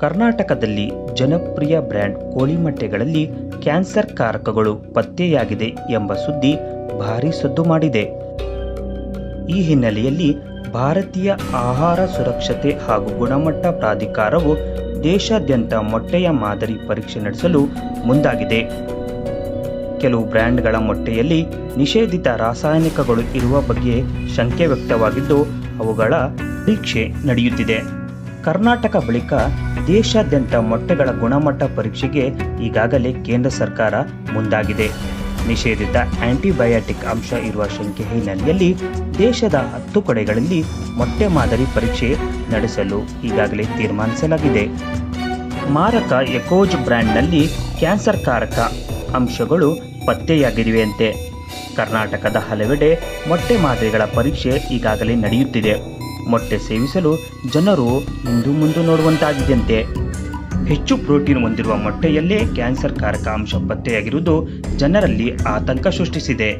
ಕರ್ನಾಟಕದಲ್ಲಿ ಜನಪ್ರಿಯ ಬ್ರ್ಯಾಂಡ್ ಕೋಳಿ ಮೊಟ್ಟೆಗಳಲ್ಲಿ ಕ್ಯಾನ್ಸರ್ ಕಾರಕಗಳು ಪತ್ತೆಯಾಗಿದೆ ಎಂಬ ಸುದ್ದಿ ಭಾರೀ ಸದ್ದು ಮಾಡಿದೆ. ಈ ಹಿನ್ನೆಲೆಯಲ್ಲಿ ಭಾರತೀಯ ಆಹಾರ ಸುರಕ್ಷತೆ ಹಾಗೂ ಗುಣಮಟ್ಟ ಪ್ರಾಧಿಕಾರವು ದೇಶಾದ್ಯಂತ ಮೊಟ್ಟೆಯ ಮಾದರಿ ಪರೀಕ್ಷೆ ನಡೆಸಲು ಮುಂದಾಗಿದೆ. ಕೆಲವು ಬ್ರ್ಯಾಂಡ್ಗಳ ಮೊಟ್ಟೆಯಲ್ಲಿ ನಿಷೇಧಿತ ರಾಸಾಯನಿಕಗಳು ಇರುವ ಬಗ್ಗೆ ಶಂಕೆ ವ್ಯಕ್ತವಾಗಿದ್ದು, ಅವುಗಳ ಪರೀಕ್ಷೆ ನಡೆಯುತ್ತಿದೆ. ಕರ್ನಾಟಕ ಬಳಿಕ ದೇಶಾದ್ಯಂತ ಮೊಟ್ಟೆಗಳ ಗುಣಮಟ್ಟ ಪರೀಕ್ಷೆಗೆ ಈಗಾಗಲೇ ಕೇಂದ್ರ ಸರ್ಕಾರ ಮುಂದಾಗಿದೆ. ನಿಷೇಧಿತ ಆಂಟಿಬಯಾಟಿಕ್ ಅಂಶ ಇರುವ ಶಂಕೆ ಹಿನ್ನೆಲೆಯಲ್ಲಿ ದೇಶದ 10 ಕಡೆಗಳಲ್ಲಿ ಮೊಟ್ಟೆ ಮಾದರಿ ಪರೀಕ್ಷೆ ನಡೆಸಲು ಈಗಾಗಲೇ ತೀರ್ಮಾನಿಸಲಾಗಿದೆ. ಮಾರಕ ಎಕೋಜ್ ಬ್ರ್ಯಾಂಡ್ನಲ್ಲಿ ಕ್ಯಾನ್ಸರ್ ಕಾರಕ ಅಂಶಗಳು ಪತ್ತೆಯಾಗಿವೆಯಂತೆ. ಕರ್ನಾಟಕದ ಹಲವೆಡೆ ಮೊಟ್ಟೆ ಮಾದರಿಗಳ ಪರೀಕ್ಷೆ ಈಗಾಗಲೇ ನಡೆಯುತ್ತಿದೆ. ಮೊಟ್ಟೆ ಸೇವಿಸಲು ಜನರು ಮುಂದು ನೋಡುವಂತಾಗಿದೆಯಂತೆ. ಹೆಚ್ಚು ಪ್ರೋಟೀನ್ ಹೊಂದಿರುವ ಮೊಟ್ಟೆಯಲ್ಲೇ ಕ್ಯಾನ್ಸರ್ ಕಾರಕ ಅಂಶ ಪತ್ತೆಯಾಗಿರುವುದು ಜನರಲ್ಲಿ ಆತಂಕ ಸೃಷ್ಟಿಸಿದೆ.